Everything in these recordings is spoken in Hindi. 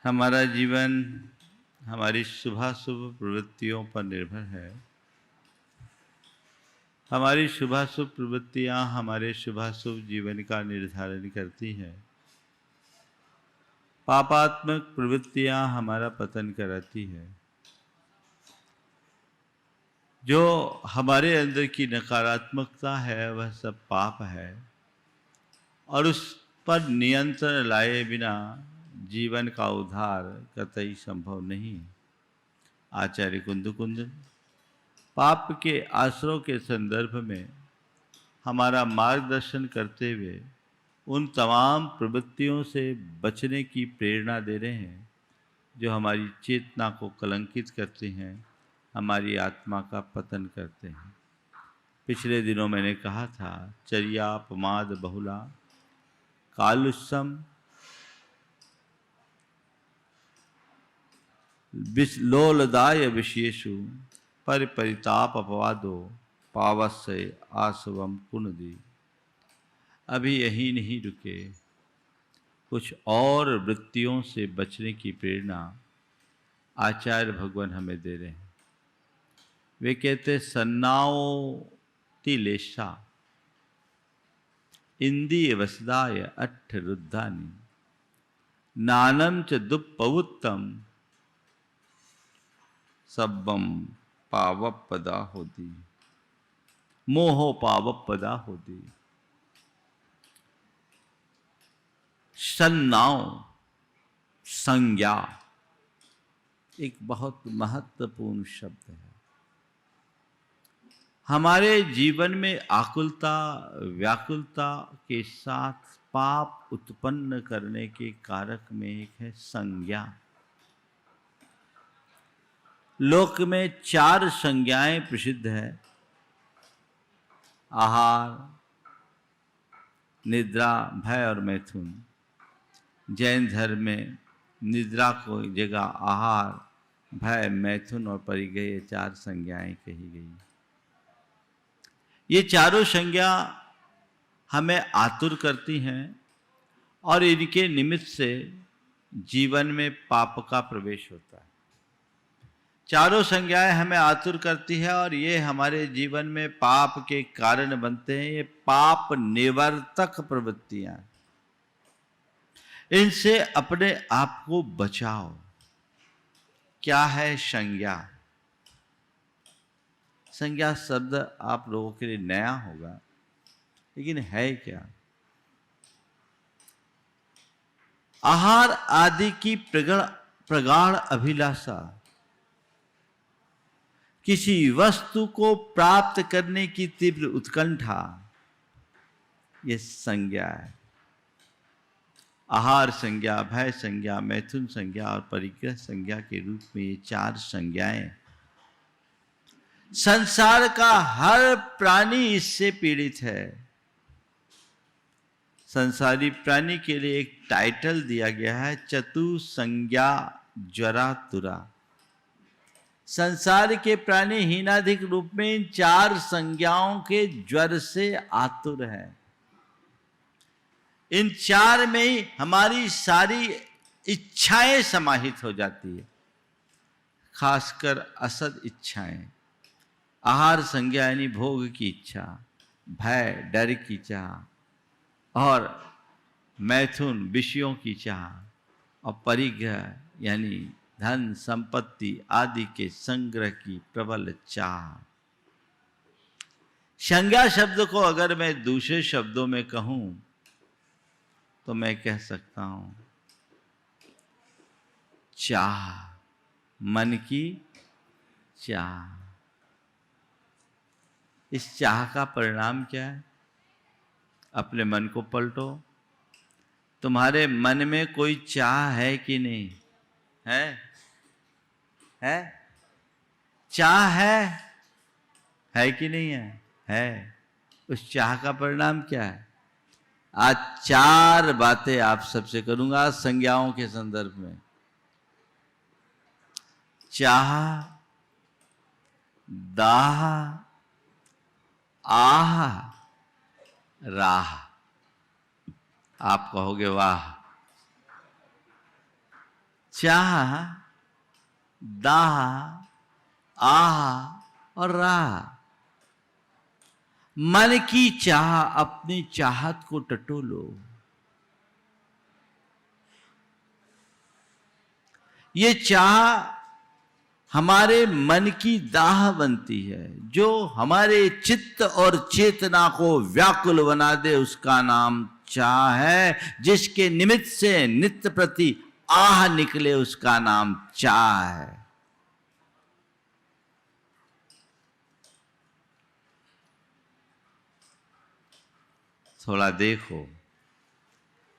हमारा जीवन हमारी शुभाशुभ प्रवृत्तियों पर निर्भर है। हमारी शुभाशुभ प्रवृत्तियां हमारे शुभाशुभ जीवन का निर्धारण करती हैं। पापात्मक प्रवृत्तियां हमारा पतन कराती है। जो हमारे अंदर की नकारात्मकता है वह सब पाप है और उस पर नियंत्रण लाए बिना जीवन का उद्धार कतई संभव नहीं। आचार्य कुंदकुंजन पाप के आश्रयों के संदर्भ में हमारा मार्गदर्शन करते हुए उन तमाम प्रवृत्तियों से बचने की प्रेरणा दे रहे हैं जो हमारी चेतना को कलंकित करती हैं, हमारी आत्मा का पतन करते हैं। पिछले दिनों मैंने कहा था, चर्या प्रमाद बहुला कालुष्यम लोलदाय विशेषु परिताप अपवादो पावस्य आसवम कुनदी। अभी यही नहीं रुके, कुछ और वृत्तियों से बचने की प्रेरणा आचार्य भगवान हमें दे रहे हैं। वे कहते सन्नाओ तिलेशा इंद्रिय वसदाय अट्ठ रुद्धानी नानम च दुपवुत्तम सब्बम पावपदा होती मोहो पावपदा होती। सन्नाव संज्ञा एक बहुत महत्वपूर्ण शब्द है। हमारे जीवन में आकुलता व्याकुलता के साथ पाप उत्पन्न करने के कारक में एक है संज्ञा। लोक में 4 संज्ञाएं प्रसिद्ध है: आहार, निद्रा, भय और मैथुन। जैन धर्म में निद्रा को जगह आहार, भय, मैथुन और परिग्रह ये 4 संज्ञाएं कही गई। ये चारों संज्ञा हमें आतुर करती हैं और इनके निमित्त से जीवन में पाप का प्रवेश होता है। चारों संज्ञाएं हमें आतुर करती है और ये हमारे जीवन में पाप के कारण बनते हैं। ये पाप निवर्तक प्रवृत्तियां, इनसे अपने आप को बचाओ। क्या है संज्ञा? संज्ञा शब्द आप लोगों के लिए नया होगा, लेकिन है क्या? आहार आदि की प्रगाढ़ अभिलाषा, किसी वस्तु को प्राप्त करने की तीव्र उत्कंठा, ये संज्ञा है। आहार संज्ञा, भय संज्ञा, मैथुन संज्ञा और परिग्रह संज्ञा के रूप में ये 4 संज्ञाएं। संसार का हर प्राणी इससे पीड़ित है। संसारी प्राणी के लिए एक टाइटल दिया गया है, चतु संज्ञा ज्वरातुरा। संसार के प्राणी हीनाधिक रूप में इन 4 संज्ञाओं के ज्वर से आतुर है। इन 4 में ही हमारी सारी इच्छाएं समाहित हो जाती है, खासकर असद इच्छाएं। आहार संज्ञा यानी भोग की इच्छा, भय डर की चाह और मैथुन विषयों की चाह, और परिग्रह यानी धन संपत्ति आदि के संग्रह की प्रबल चाह। संज्ञा शब्द को अगर मैं दूसरे शब्दों में कहूं तो मैं कह सकता हूं चाह, मन की चाह। इस चाह का परिणाम क्या है? अपने मन को पलटो। तुम्हारे मन में कोई चाह है कि नहीं? है? चाह है कि नहीं है? है। उस चाह का परिणाम क्या है? आज 4 बातें आप सबसे करूंगा संज्ञाओं के संदर्भ में। चाह, दाह, आह, राह। आप कहोगे वाह, चाह, दाह, आह और राह। मन की चाह, अपनी चाहत को टटोलो। ये चाह हमारे मन की दाह बनती है, जो हमारे चित्त और चेतना को व्याकुल बना दे, उसका नाम चाह है। जिसके निमित्त से नित्य प्रति आह निकले, उसका नाम चाह है। थोड़ा देखो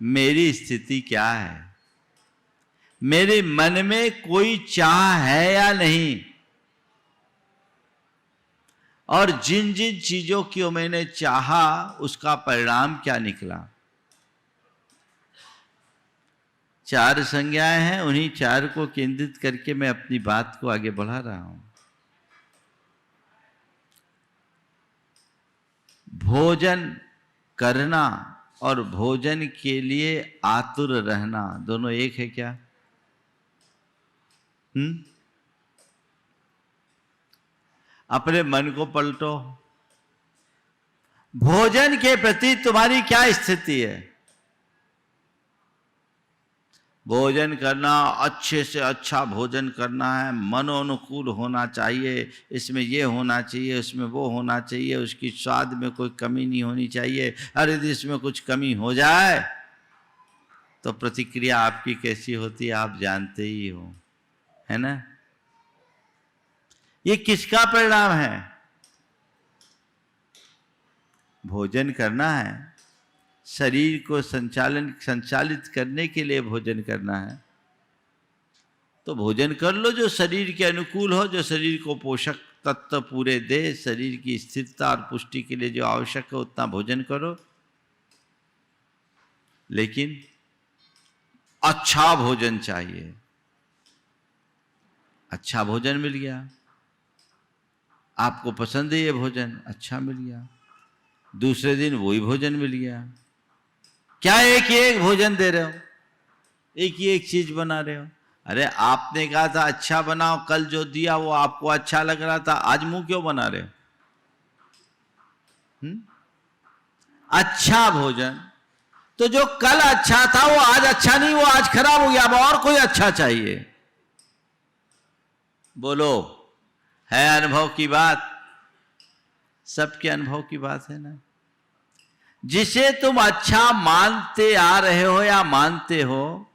मेरी स्थिति क्या है, मेरे मन में कोई चाह है या नहीं, और जिन जिन चीजों की मैंने चाहा उसका परिणाम क्या निकला। 4 संज्ञाएं हैं, उन्हीं 4 को केंद्रित करके मैं अपनी बात को आगे बढ़ा रहा हूं। भोजन करना और भोजन के लिए आतुर रहना दोनों एक है क्या? अपने मन को पलटो। भोजन के प्रति तुम्हारी क्या स्थिति है? भोजन करना, अच्छे से अच्छा भोजन करना है, मनोनुकूल होना चाहिए, इसमें ये होना चाहिए, उसमें वो होना चाहिए, उसकी स्वाद में कोई कमी नहीं होनी चाहिए। अरे यदि इसमें कुछ कमी हो जाए तो प्रतिक्रिया आपकी कैसी होती है आप जानते ही हो, है ना? ये किसका परिणाम है? भोजन करना है, शरीर को संचालित करने के लिए भोजन करना है, तो भोजन कर लो जो शरीर के अनुकूल हो, जो शरीर को पोषक तत्व पूरे दे, शरीर की स्थिरता और पुष्टि के लिए जो आवश्यक है उतना भोजन करो। लेकिन अच्छा भोजन चाहिए। अच्छा भोजन मिल गया, आपको पसंद है ये भोजन, अच्छा मिल गया, दूसरे दिन वही भोजन मिल गया। क्या एक ही एक भोजन दे रहे हो, एक ही एक चीज बना रहे हो? अरे आपने कहा था अच्छा बनाओ, कल जो दिया वो आपको अच्छा लग रहा था, आज मुंह क्यों बना रहे हो? अच्छा भोजन तो जो कल अच्छा था वो आज अच्छा नहीं, वो आज खराब हो गया, अब और कोई अच्छा चाहिए। बोलो, है अनुभव की बात? सबके अनुभव की बात है ना। जिसे तुम अच्छा मानते आ रहे हो या मानते हो,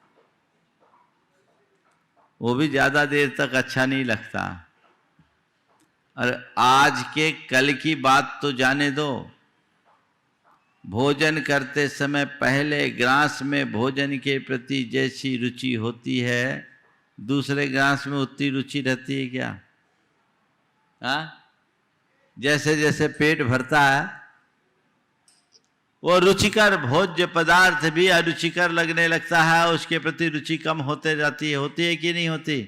वो भी ज्यादा देर तक अच्छा नहीं लगता। और आज के कल की बात तो जाने दो। भोजन करते समय पहले ग्रास में भोजन के प्रति जैसी रुचि होती है, दूसरे ग्रास में उतनी रुचि रहती है क्या? जैसे जैसे पेट भरता है, वो रुचिकर भोज्य पदार्थ भी अरुचिकर लगने लगता है, उसके प्रति रुचि कम होते जाती है। होती है कि नहीं होती?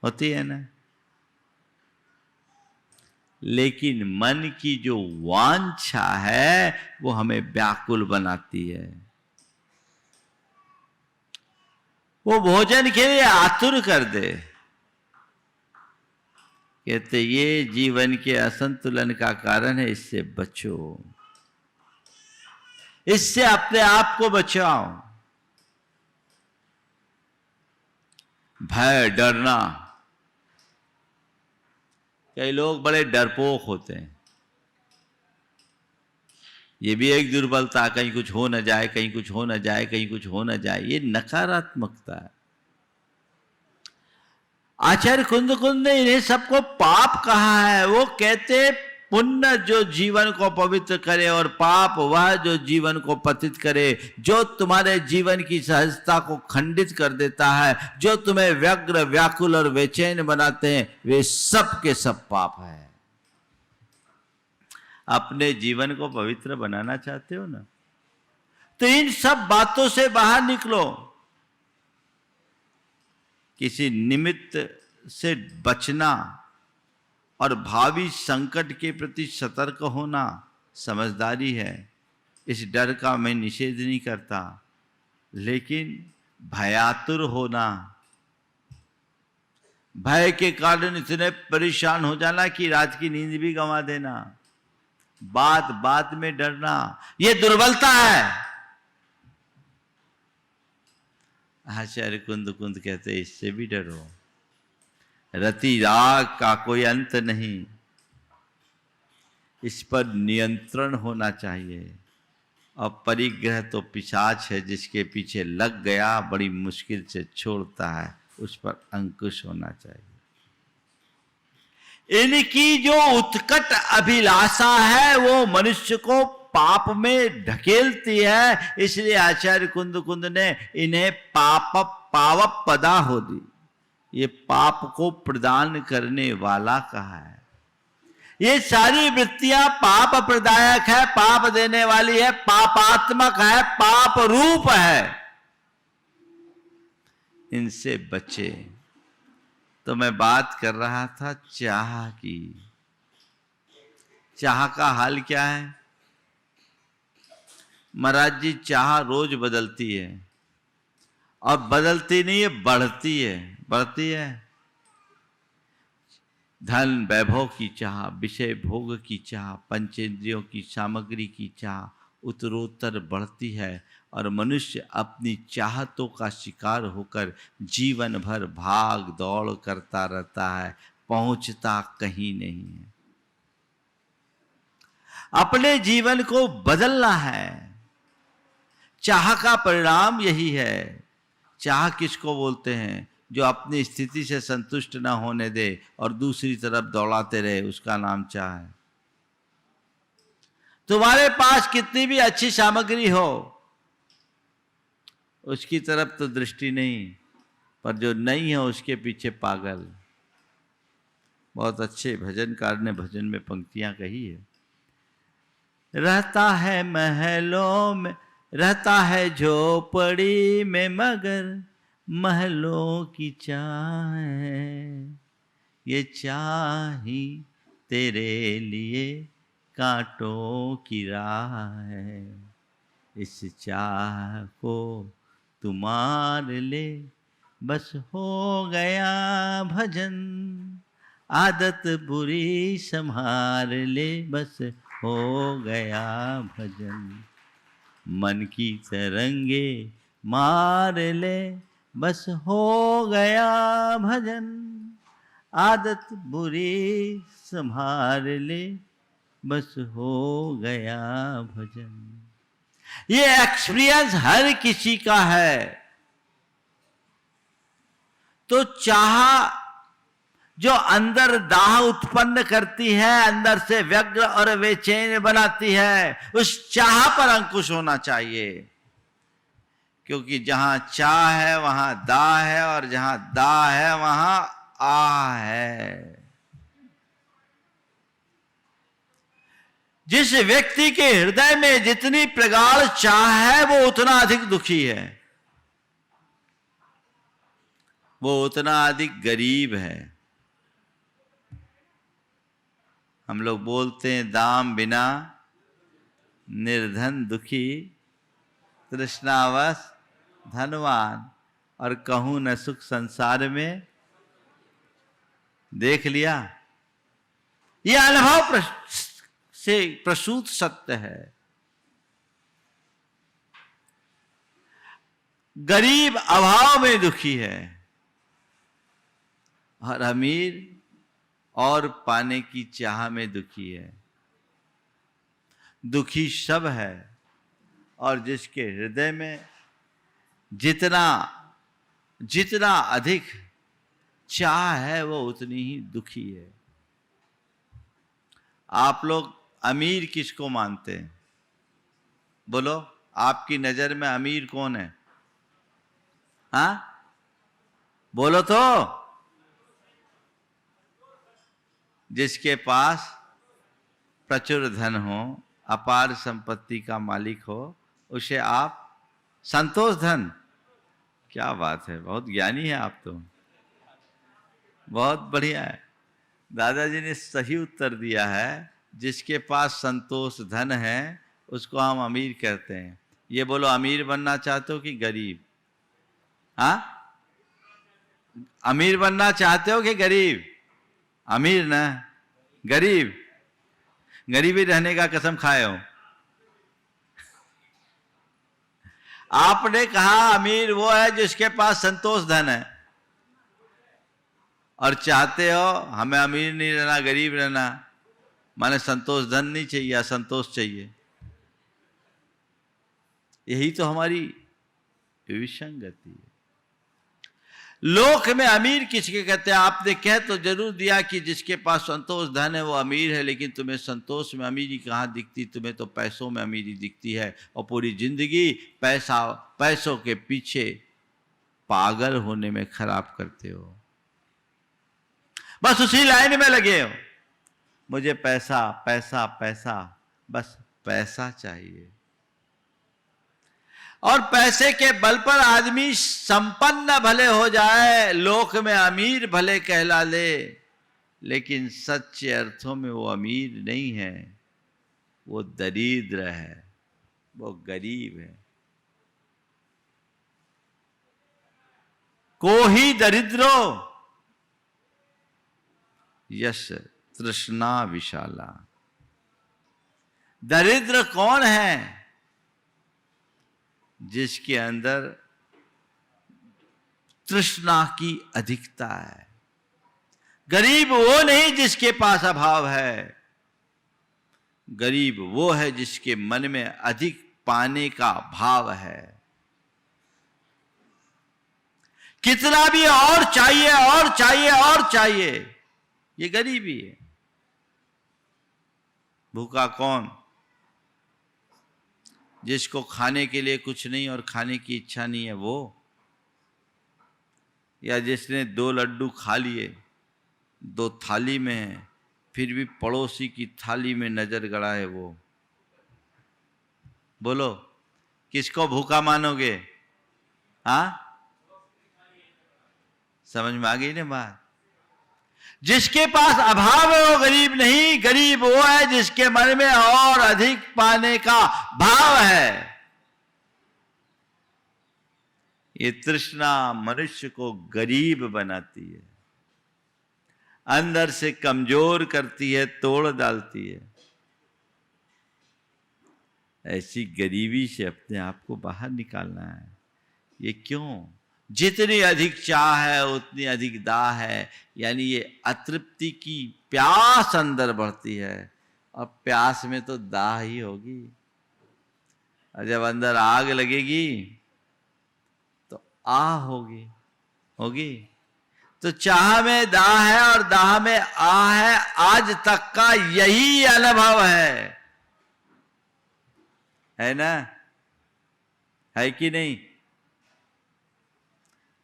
होती है ना। लेकिन मन की जो वांछा है वो हमें व्याकुल बनाती है। वो भोजन के लिए आतुर कर दे। कहते ये जीवन के असंतुलन का कारण है, इससे बचो, इससे अपने आप को बचाओ। भय, डरना, कई लोग बड़े डरपोक होते हैं, ये भी एक दुर्बलता, कहीं कुछ हो न जाए, कहीं कुछ हो न जाए, कहीं कुछ हो न जाए, ये नकारात्मकता है। आचार्य कुंद ने इन्हें सबको पाप कहा है। वो कहते पुण्य जो जीवन को पवित्र करे और पाप वह जो जीवन को पतित करे। जो तुम्हारे जीवन की सहजता को खंडित कर देता है, जो तुम्हें व्यग्र, व्याकुल और बेचैन बनाते हैं, वे सब के सब पाप है। अपने जीवन को पवित्र बनाना चाहते हो ना, तो इन सब बातों से बाहर निकलो। किसी निमित्त से बचना और भावी संकट के प्रति सतर्क होना समझदारी है। इस डर का मैं निषेध नहीं करता, लेकिन भयातुर होना भय के कारण इतने परेशान हो जाना कि रात की नींद भी गंवा देना, बात बात में डरना, ये दुर्बलता है। आचार्य कुंद कुंद कहते इससे भी डरो। रति राग का कोई अंत नहीं, इस पर नियंत्रण होना चाहिए। और परिग्रह तो पिशाच है, जिसके पीछे लग गया बड़ी मुश्किल से छोड़ता है, उस पर अंकुश होना चाहिए। इनकी जो उत्कट अभिलाषा है वो मनुष्य को पाप में ढकेलती है, इसलिए आचार्य कुंद कुंद ने इन्हें पावप पदा हो दी, ये पाप को प्रदान करने वाला कहा है। ये सारी वृत्तियां पाप प्रदायक है, पाप देने वाली है, पापात्मक है, पाप रूप है, इनसे बचे। तो मैं बात कर रहा था चाह की। चाह का हाल क्या है महाराज जी? चाह रोज बदलती है, और बदलती नहीं है, बढ़ती है। बढ़ती है धन वैभव की चाह, विषय भोग की चाह, पंचेंद्रियों की सामग्री की चाह उत्तरोत्तर बढ़ती है, और मनुष्य अपनी चाहतों का शिकार होकर जीवन भर भाग दौड़ करता रहता है, पहुंचता कहीं नहीं है। अपने जीवन को बदलना है। चाह का परिणाम यही है। चाह किसको बोलते हैं? जो अपनी स्थिति से संतुष्ट ना होने दे और दूसरी तरफ दौड़ाते रहे, उसका नाम चाह है। तुम्हारे पास कितनी भी अच्छी सामग्री हो, उसकी तरफ तो दृष्टि नहीं, पर जो नहीं है उसके पीछे पागल। बहुत अच्छे भजनकार ने भजन में पंक्तियां कही है। रहता है महलों में, रहता है झोपड़ी में, मगर महलों की चाह है, ये चाह ही तेरे लिए कांटों की राह है। इस चाह को तू मार ले, बस हो गया भजन, आदत बुरी संभाल ले, बस हो गया भजन। मन की तरंगे मार ले, बस हो गया भजन, आदत बुरी संभाल ले, बस हो गया भजन। ये एक्सपीरियंस हर किसी का है। तो चाह जो अंदर दाह उत्पन्न करती है, अंदर से व्यग्र और बेचैन बनाती है, उस चाह पर अंकुश होना चाहिए। क्योंकि जहां चाह है वहां दाह है, और जहां दाह है वहां आह है। जिस व्यक्ति के हृदय में जितनी प्रगाढ़ चाह है, वो उतना अधिक दुखी है, वो उतना अधिक गरीब है। हम लोग बोलते हैं दाम बिना निर्धन दुखी, तृष्णावश धनवान, और कहूं न सुख संसार में। देख लिया, यह अनुभव से प्रसूत सत्य है। गरीब अभाव में दुखी है, और अमीर और पाने की चाह में दुखी है। दुखी सब है, और जिसके हृदय में जितना जितना अधिक चाह है, वो उतनी ही दुखी है। आप लोग अमीर किसको मानते हैं? बोलो, आपकी नजर में अमीर कौन है? हाँ, बोलो तो। जिसके पास प्रचुर धन हो, अपार संपत्ति का मालिक हो, उसे आप संतोष धन। क्या बात है, बहुत ज्ञानी है आप तो, बहुत बढ़िया है। दादाजी ने सही उत्तर दिया है। जिसके पास संतोष धन है उसको हम अमीर कहते हैं। ये बोलो, अमीर बनना चाहते हो कि गरीब? हाँ, अमीर बनना चाहते हो कि गरीब? अमीर ना, गरीब। गरीबी रहने का कसम खाए हो। आपने कहा अमीर वो है जिसके पास संतोष धन है, और चाहते हो हमें अमीर नहीं रहना, गरीब रहना, माने संतोष धन नहीं चाहिए, असंतोष चाहिए। यही तो हमारी विसंगति है। लोक में अमीर किसके कहते हैं? आपने कह तो जरूर दिया कि जिसके पास संतोष धन है वो अमीर है, लेकिन तुम्हें संतोष में अमीरी कहाँ दिखती? तुम्हें तो पैसों में अमीरी दिखती है, और पूरी जिंदगी पैसों के पीछे पागल होने में खराब करते हो। बस उसी लाइन में लगे हो, मुझे पैसा पैसा पैसा, बस पैसा चाहिए। और पैसे के बल पर आदमी संपन्न भले हो जाए, लोक में अमीर भले कहला ले, लेकिन सच्चे अर्थों में वो अमीर नहीं है, वो दरिद्र है, वो गरीब है। को ही दरिद्रो यश तृष्णा विशाला। दरिद्र कौन है? जिसके अंदर तृष्णा की अधिकता है। गरीब वो नहीं जिसके पास अभाव है, गरीब वो है जिसके मन में अधिक पाने का भाव है। कितना भी और चाहिए और चाहिए और चाहिए, ये गरीबी है। भूखा कौन? जिसको खाने के लिए कुछ नहीं और खाने की इच्छा नहीं है वो, या जिसने 2 लड्डू खा लिए, 2 थाली में है, फिर भी पड़ोसी की थाली में नजर गड़ा है वो? बोलो किसको भूखा मानोगे? हाँ, समझ में आ गई ना बात? जिसके पास अभाव है वो गरीब नहीं, गरीब वो है जिसके मन में और अधिक पाने का भाव है। ये तृष्णा मनुष्य को गरीब बनाती है, अंदर से कमजोर करती है, तोड़ डालती है। ऐसी गरीबी से अपने आप को बाहर निकालना है। ये क्यों? जितनी अधिक चाह है उतनी अधिक दाह है, यानी ये अतृप्ति की प्यास अंदर बढ़ती है, और प्यास में तो दाह ही होगी। और जब अंदर आग लगेगी तो आह होगी। तो चाह में दाह है और दाह में आह है। आज तक का यही अनुभव है ना? है कि नहीं?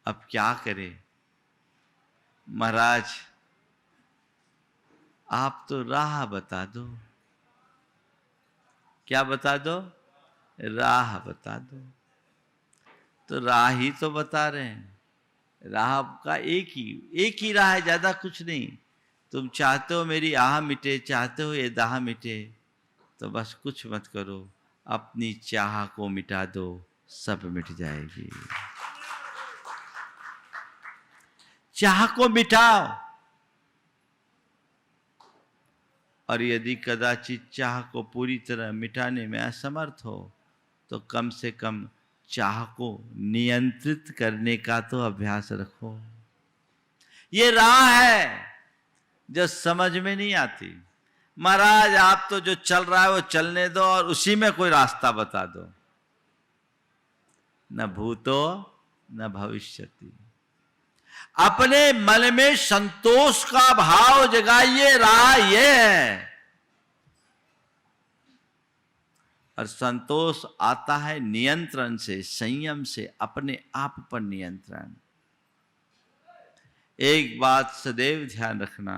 अब क्या करें महाराज? आप तो राह बता दो। क्या बता दो? राह बता दो। तो राह ही तो बता रहे हैं। राह का एक ही राह है, ज्यादा कुछ नहीं। तुम चाहते हो मेरी आह मिटे, चाहते हो ये दाह मिटे, तो बस कुछ मत करो, अपनी चाह को मिटा दो, सब मिट जाएगी। चाह को मिटाओ। और यदि कदाचित चाह को पूरी तरह मिटाने में असमर्थ हो, तो कम से कम चाह को नियंत्रित करने का तो अभ्यास रखो। ये राह है जो समझ में नहीं आती। महाराज आप तो जो चल रहा है वो चलने दो, और उसी में कोई रास्ता बता दो। न भूतो न भविष्यति। अपने मन में संतोष का भाव जगाइए। राह ये है। और संतोष आता है नियंत्रण से, संयम से, अपने आप पर नियंत्रण। एक बात सदैव ध्यान रखना,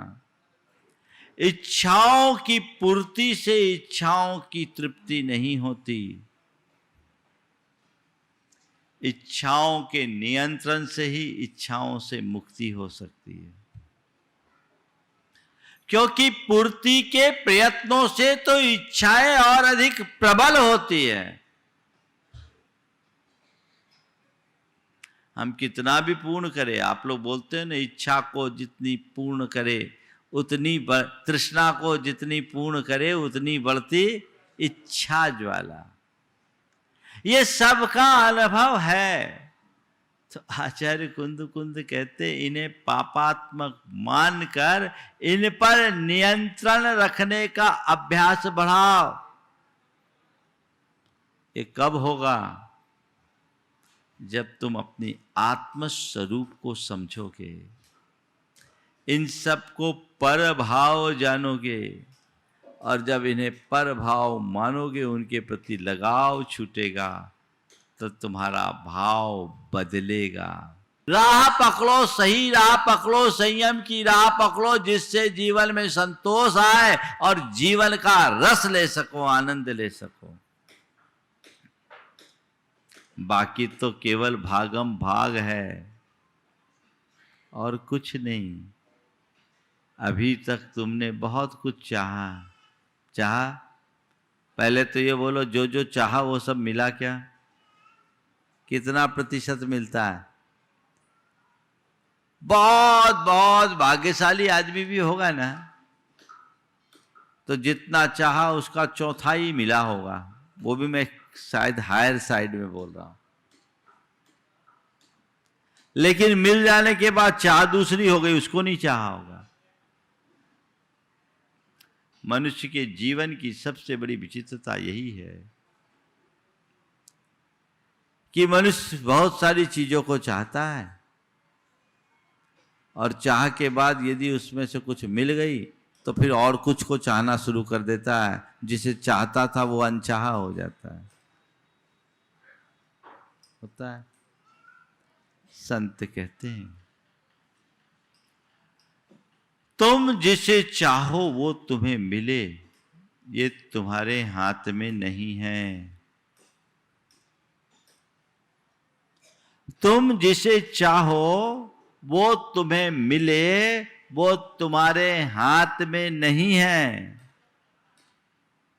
इच्छाओं की पूर्ति से इच्छाओं की तृप्ति नहीं होती। इच्छाओं के नियंत्रण से ही इच्छाओं से मुक्ति हो सकती है। क्योंकि पूर्ति के प्रयत्नों से तो इच्छाएं और अधिक प्रबल होती है। हम कितना भी पूर्ण करें, आप लोग बोलते हैं ना, इच्छा को जितनी पूर्ण करे उतनी तृष्णा को जितनी पूर्ण करे उतनी बढ़ती इच्छा ज्वाला। ये सबका अनुभव है। तो आचार्य कुंद कहते इन्हें पापात्मक मानकर इन पर नियंत्रण रखने का अभ्यास बढ़ाओ। ये कब होगा? जब तुम अपनी आत्म स्वरूप को समझोगे, इन सब को पर भाव जानोगे, और जब इन्हें पर भाव मानोगे, उनके प्रति लगाव छूटेगा, तो तुम्हारा भाव बदलेगा। राह पकड़ो, सही राह पकड़ो, संयम की राह पकड़ो, जिससे जीवन में संतोष आए और जीवन का रस ले सको, आनंद ले सको। बाकी तो केवल भागम भाग है और कुछ नहीं। अभी तक तुमने बहुत कुछ चाहा। पहले तो ये बोलो, जो जो चाहा वो सब मिला क्या? कितना प्रतिशत मिलता है? बहुत बहुत भाग्यशाली आदमी भी होगा ना, तो जितना चाहा उसका चौथाई मिला होगा। वो भी मैं शायद हायर साइड में बोल रहा हूं। लेकिन मिल जाने के बाद चाह दूसरी हो गई, उसको नहीं चाहा होगा। मनुष्य के जीवन की सबसे बड़ी विचित्रता यही है कि मनुष्य बहुत सारी चीजों को चाहता है, और चाह के बाद यदि उसमें से कुछ मिल गई तो फिर और कुछ को चाहना शुरू कर देता है। जिसे चाहता था वो अनचाहा हो जाता है। होता है। संत कहते हैं, तुम जिसे चाहो वो तुम्हें मिले, ये तुम्हारे हाथ में नहीं है। तुम जिसे चाहो वो तुम्हें मिले, वो तुम्हारे हाथ में नहीं है।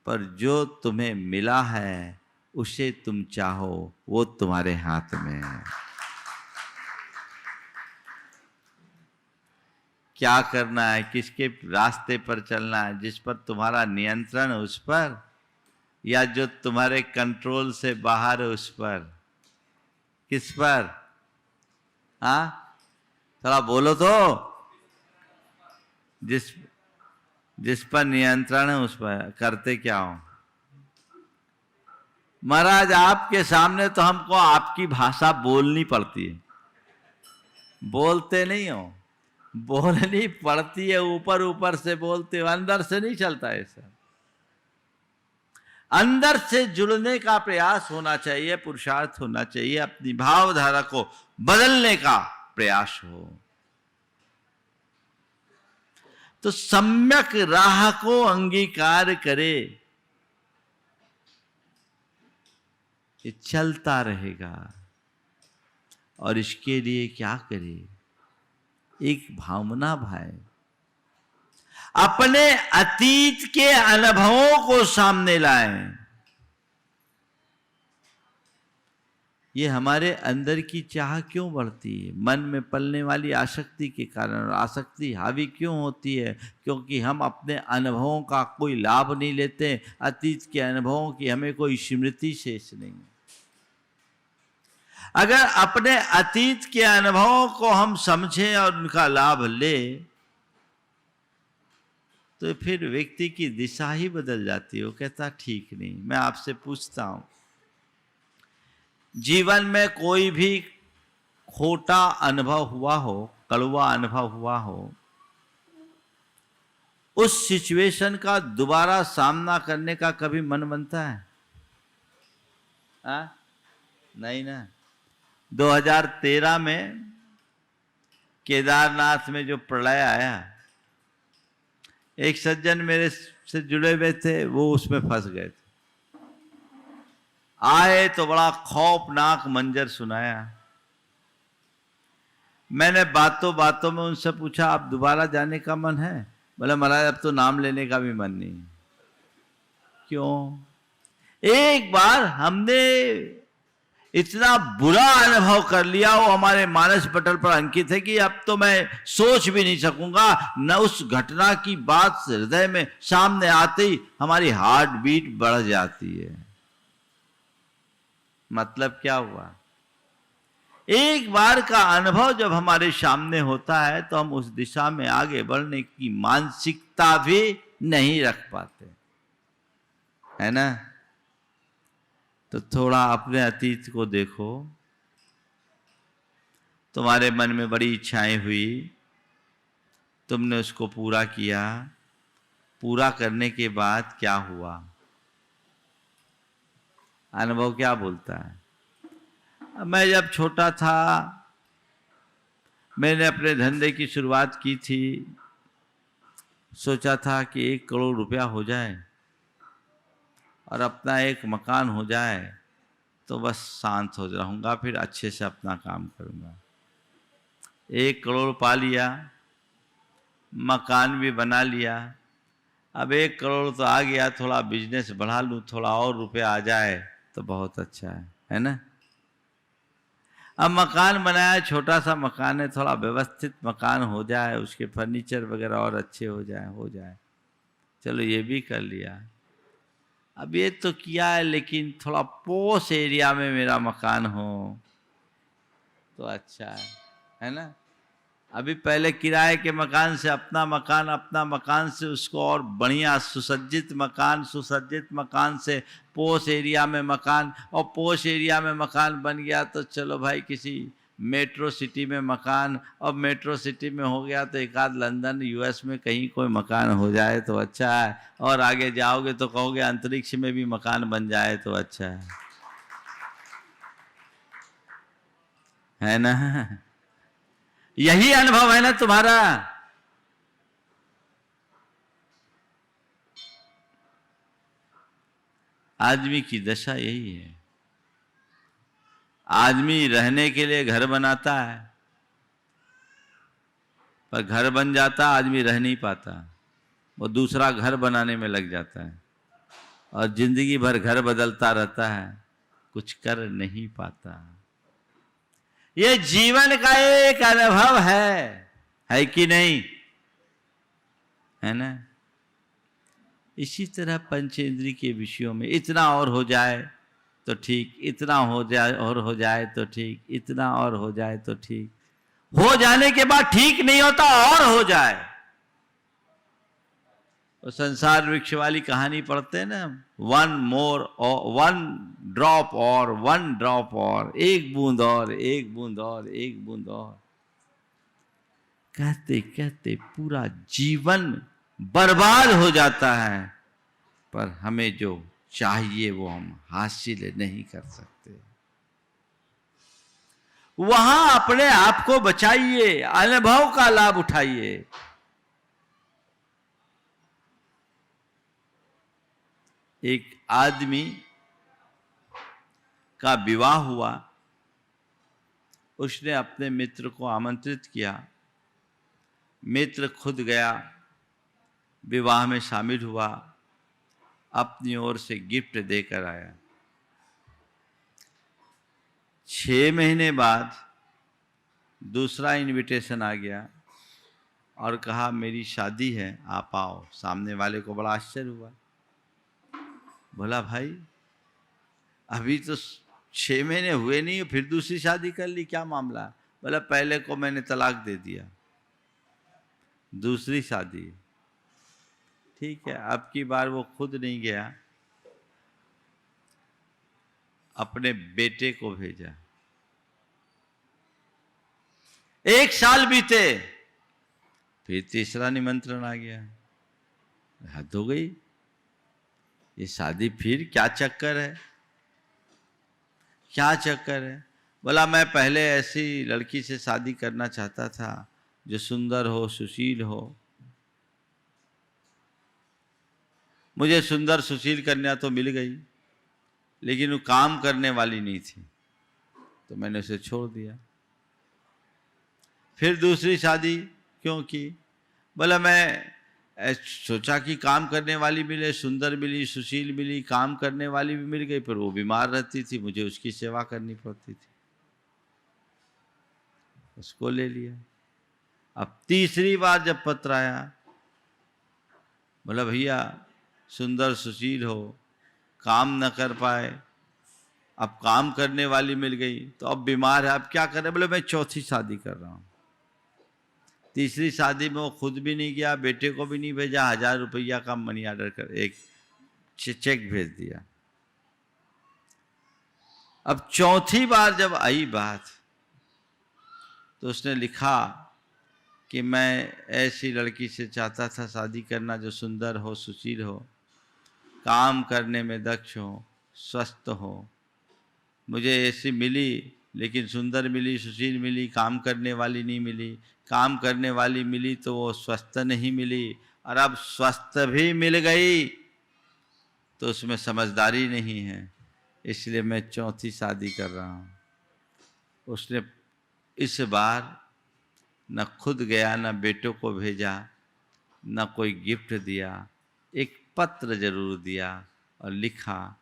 पर जो तुम्हें मिला है उसे तुम चाहो, वो तुम्हारे हाथ में है। क्या करना है, किसके रास्ते पर चलना है? जिस पर तुम्हारा नियंत्रण है उस पर, या जो तुम्हारे कंट्रोल से बाहर है उस पर? किस पर? हाँ, थोड़ा बोलो तो। जिस पर नियंत्रण है उस पर करते क्या हो? महाराज, आपके सामने तो हमको आपकी भाषा बोलनी पड़ती है। बोलते नहीं हो, बोलनी पड़ती है। ऊपर ऊपर से बोलते हो, अंदर से नहीं चलता है सर। अंदर से जुड़ने का प्रयास होना चाहिए, पुरुषार्थ होना चाहिए, अपनी भावधारा को बदलने का प्रयास हो। तो सम्यक राह को अंगीकार करे, ये चलता रहेगा। और इसके लिए क्या करे? एक भावना भाई, अपने अतीत के अनुभवों को सामने लाएं। ये हमारे अंदर की चाह क्यों बढ़ती है? मन में पलने वाली आसक्ति के कारण। और आसक्ति हावी क्यों होती है? क्योंकि हम अपने अनुभवों का कोई लाभ नहीं लेते। अतीत के अनुभवों की हमें कोई स्मृति शेष नहीं है। अगर अपने अतीत के अनुभवों को हम समझें और उनका लाभ ले, तो फिर व्यक्ति की दिशा ही बदल जाती है। वो कहता ठीक नहीं। मैं आपसे पूछता हूं, जीवन में कोई भी खोटा अनुभव हुआ हो, कड़वा अनुभव हुआ हो, उस सिचुएशन का दोबारा सामना करने का कभी मन बनता है? नहीं ना। 2013 में केदारनाथ में जो प्रलय आया, एक सज्जन मेरे से जुड़े हुए थे, वो उसमें फंस गए थे। आए तो बड़ा खौफनाक मंजर सुनाया। मैंने बातों बातों में उनसे पूछा, आप दोबारा जाने का मन है? बोले महाराज अब तो नाम लेने का भी मन नहीं। क्यों? एक बार हमने इतना बुरा अनुभव कर लिया, वो हमारे मानस पटल पर अंकित है कि अब तो मैं सोच भी नहीं सकूंगा। न उस घटना की बात हृदय में सामने आते ही हमारी हार्ट बीट बढ़ जाती है। मतलब क्या हुआ? एक बार का अनुभव जब हमारे सामने होता है तो हम उस दिशा में आगे बढ़ने की मानसिकता भी नहीं रख पाते, है ना? तो थोड़ा अपने अतीत को देखो। तुम्हारे मन में बड़ी इच्छाएं हुई, तुमने उसको पूरा किया, पूरा करने के बाद क्या हुआ? अनुभव क्या बोलता है? मैं जब छोटा था, मैंने अपने धंधे की शुरुआत की थी, सोचा था कि 1 करोड़ रुपया हो जाए और अपना एक मकान हो जाए तो बस शांत हो रहूँगा, फिर अच्छे से अपना काम करूँगा। 1 करोड़ पा लिया, मकान भी बना लिया। अब 1 करोड़ तो आ गया, थोड़ा बिजनेस बढ़ा लूँ, थोड़ा और रुपया आ जाए तो बहुत अच्छा है ना? अब मकान बनाया, छोटा सा मकान है, थोड़ा व्यवस्थित मकान हो जाए, उसके फर्नीचर वगैरह और अच्छे हो जाए, चलो ये भी कर लिया। अब ये तो किया है, लेकिन थोड़ा पोश एरिया में मेरा मकान हो तो अच्छा है ना? अभी पहले किराए के मकान से अपना मकान से उसको और बढ़िया सुसज्जित मकान से पोश एरिया में मकान, और पोश एरिया में मकान बन गया तो चलो भाई किसी मेट्रो सिटी में मकान, और मेट्रो सिटी में हो गया तो एक आध लंदन यूएस में कहीं कोई मकान हो जाए तो अच्छा है, और आगे जाओगे तो कहोगे अंतरिक्ष में भी मकान बन जाए तो अच्छा है ना? यही अनुभव है ना तुम्हारा? आदमी की दशा यही है। आदमी रहने के लिए घर बनाता है, पर घर बन जाता, आदमी रह नहीं पाता, वो दूसरा घर बनाने में लग जाता है और जिंदगी भर घर बदलता रहता है, कुछ कर नहीं पाता। ये जीवन का एक अनुभव है कि नहीं? है ना? इसी तरह पंचेंद्रिय के विषयों में इतना और हो जाए तो ठीक, इतना हो जाए और हो जाए तो ठीक, इतना और हो जाए तो ठीक, हो जाने के बाद ठीक नहीं होता और हो जाए। वो संसार वृक्ष वाली कहानी पढ़ते हैं ना, वन ड्रॉप और, एक बूंद और, एक बूंद और, एक बूंद और, कहते कहते पूरा जीवन बर्बाद हो जाता है, पर हमें जो चाहिए वो हम हासिल नहीं कर सकते। वहां अपने आप को बचाइए, अनुभव का लाभ उठाइए। एक आदमी का विवाह हुआ, उसने अपने मित्र को आमंत्रित किया, मित्र खुद गया, विवाह में शामिल हुआ, अपनी ओर से गिफ्ट देकर आया। 6 महीने बाद दूसरा इनविटेशन आ गया और कहा मेरी शादी है, आप आओ। सामने वाले को बड़ा आश्चर्य हुआ, बोला भाई अभी तो 6 महीने हुए नहीं, फिर दूसरी शादी कर ली, क्या मामला? बोला पहले को मैंने तलाक दे दिया, दूसरी शादी। ठीक है, अब की बार वो खुद नहीं गया, अपने बेटे को भेजा। 1 साल बीते, फिर तीसरा निमंत्रण आ गया। हद हो गई, ये शादी फिर क्या चक्कर है, क्या चक्कर है? बोला मैं पहले ऐसी लड़की से शादी करना चाहता था जो सुंदर हो, सुशील हो। मुझे सुंदर सुशील कन्या तो मिल गई, लेकिन वो काम करने वाली नहीं थी, तो मैंने उसे छोड़ दिया। फिर दूसरी शादी क्यों की? बोला मैं सोचा कि काम करने वाली मिले, सुंदर मिली, सुशील मिली, काम करने वाली भी मिल गई, पर वो बीमार रहती थी, मुझे उसकी सेवा करनी पड़ती थी, उसको ले लिया। अब तीसरी बार जब पत्र आया, बोला भैया सुंदर सुशील हो, काम न कर पाए, अब काम करने वाली मिल गई, तो अब बीमार है, अब क्या करें? बोले मैं चौथी शादी कर रहा हूँ। तीसरी शादी में वो खुद भी नहीं गया, बेटे को भी नहीं भेजा, 1000 रुपया का मनी ऑर्डर कर एक चेक भेज दिया। अब चौथी बार जब आई बात, तो उसने लिखा कि मैं ऐसी लड़की से चाहता था शादी करना जो सुंदर हो, सुशील हो, काम करने में दक्ष हो, स्वस्थ हो। मुझे ऐसी मिली, लेकिन सुंदर मिली, सुशील मिली, काम करने वाली नहीं मिली। काम करने वाली मिली तो वो स्वस्थ नहीं मिली, और अब स्वस्थ भी मिल गई तो उसमें समझदारी नहीं है, इसलिए मैं चौथी शादी कर रहा हूँ। उसने इस बार न खुद गया, न बेटों को भेजा, न कोई गिफ्ट दिया, एक पत्र जरूर दिया और लिखा,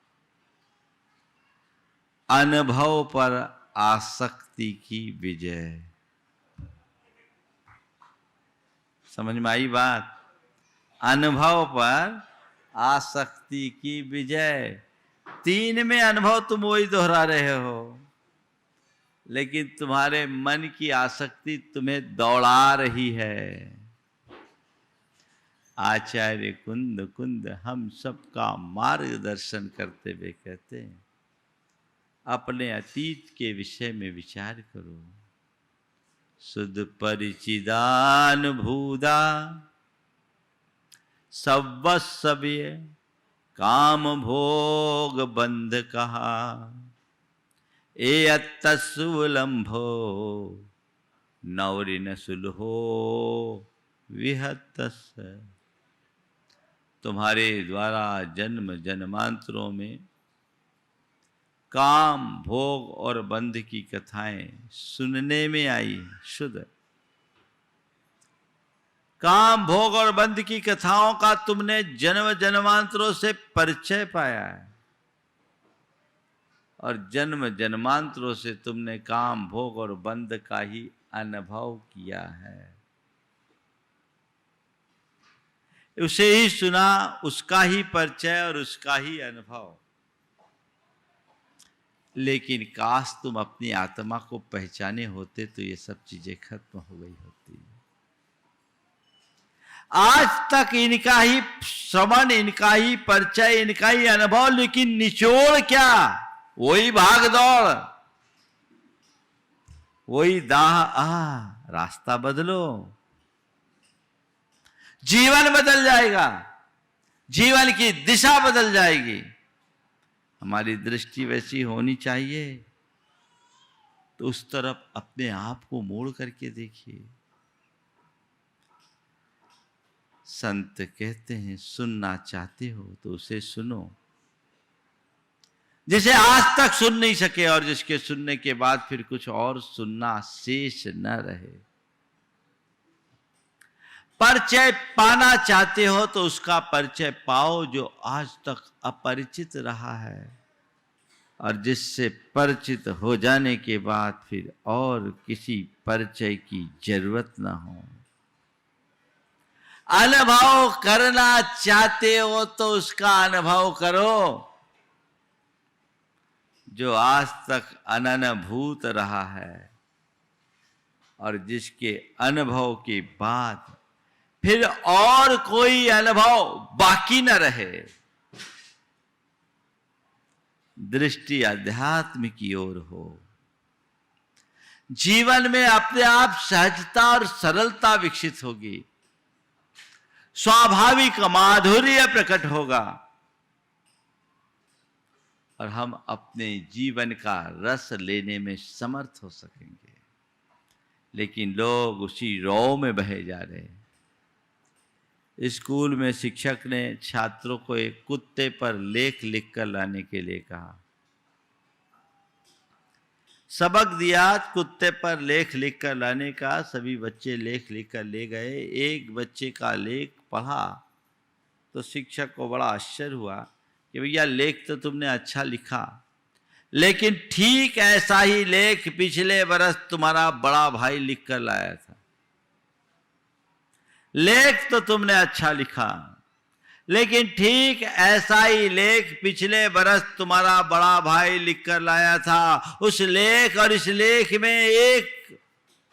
अनुभव पर आसक्ति की विजय। समझ में आई बात? अनुभव पर आसक्ति की विजय। 3 में अनुभव तुम वही दोहरा रहे हो, लेकिन तुम्हारे मन की आसक्ति तुम्हें दौड़ा रही है। आचार्य कुंद कुंद हम सबका मार्गदर्शन करते हुए कहते हैं, अपने अतीत के विषय में विचार करो। सुध परिचिदानुभूदा सवस्सव्य काम भोग बंध कहा, एयत्तसुलंभो नौरिन सुलहो विहतस। तुम्हारे द्वारा जन्म जन्मांतरों में काम भोग और बंध की कथाएं सुनने में आई। शुद्ध काम भोग और बंध की कथाओं का तुमने जन्म जन्मांतरों से परिचय पाया है, और जन्म जन्मांतरों से तुमने काम भोग और बंध का ही अनुभव किया है। उसे ही सुना, उसका ही परिचय और उसका ही अनुभव। लेकिन काश तुम अपनी आत्मा को पहचाने होते तो ये सब चीजें खत्म हो गई होती। आज तक इनका ही श्रवण, इनका ही परिचय, इनका ही अनुभव, लेकिन निचोड़ क्या? वही भाग दौड़, वही दाह। रास्ता बदलो, जीवन बदल जाएगा, जीवन की दिशा बदल जाएगी। हमारी दृष्टि वैसी होनी चाहिए, तो उस तरफ अपने आप को मोड़ करके देखिए। संत कहते हैं, सुनना चाहते हो तो उसे सुनो जिसे आज तक सुन नहीं सके, और जिसके सुनने के बाद फिर कुछ और सुनना शेष न रहे। परिचय पाना चाहते हो तो उसका परिचय पाओ जो आज तक अपरिचित रहा है, और जिससे परिचित हो जाने के बाद फिर और किसी परिचय की जरूरत ना हो। अनुभव करना चाहते हो तो उसका अनुभव करो जो आज तक अननुभूत रहा है, और जिसके अनुभव के बाद फिर और कोई अनुभव बाकी न रहे। दृष्टि अध्यात्म की ओर हो, जीवन में अपने आप सहजता और सरलता विकसित होगी, स्वाभाविक माधुर्य प्रकट होगा, और हम अपने जीवन का रस लेने में समर्थ हो सकेंगे। लेकिन लोग उसी रौ में बहे जा रहे हैं। स्कूल में शिक्षक ने छात्रों को एक कुत्ते पर लेख लिखकर लाने के लिए कहा। सबक दिया कुत्ते पर लेख लिख कर लाने का। सभी बच्चे लेख लिख कर ले गए। एक बच्चे का लेख पढ़ा तो शिक्षक को बड़ा आश्चर्य हुआ कि भैया लेख तो तुमने अच्छा लिखा, लेकिन ठीक ऐसा ही लेख पिछले बरस तुम्हारा बड़ा भाई लिख कर लाया था। लेख तो तुमने अच्छा लिखा, लेकिन ठीक ऐसा ही लेख पिछले बरस तुम्हारा बड़ा भाई लिख कर लाया था। उस लेख और इस लेख में एक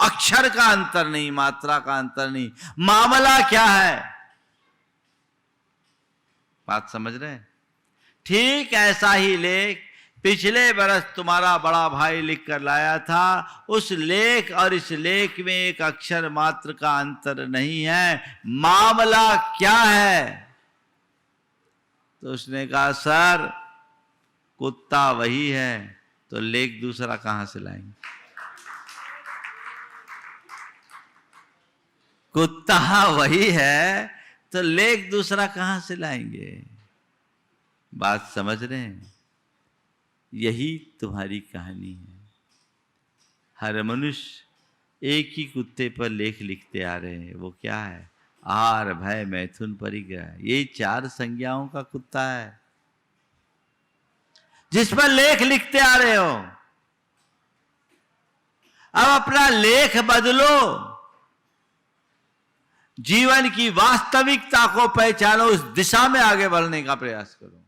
अक्षर का अंतर नहीं, मात्रा का अंतर नहीं। मामला क्या है? बात समझ रहे हैं? ठीक ऐसा ही लेख पिछले बरस तुम्हारा बड़ा भाई लिख कर लाया था। उस लेख और इस लेख में एक अक्षर मात्र का अंतर नहीं है। मामला क्या है? तो उसने कहा सर कुत्ता वही है, तो लेख दूसरा कहां से लाएंगे? कुत्ता वही है तो लेख दूसरा कहां से लाएंगे? बात समझ रहे हैं? यही तुम्हारी कहानी है। हर मनुष्य एक ही कुत्ते पर लेख लिखते आ रहे हैं। वो क्या है? आर, भय, मैथुन, परिग्रह। ये 4 संज्ञाओं का कुत्ता है जिस पर लेख लिखते आ रहे हो। अब अपना लेख बदलो, जीवन की वास्तविकता को पहचानो, उस दिशा में आगे बढ़ने का प्रयास करो।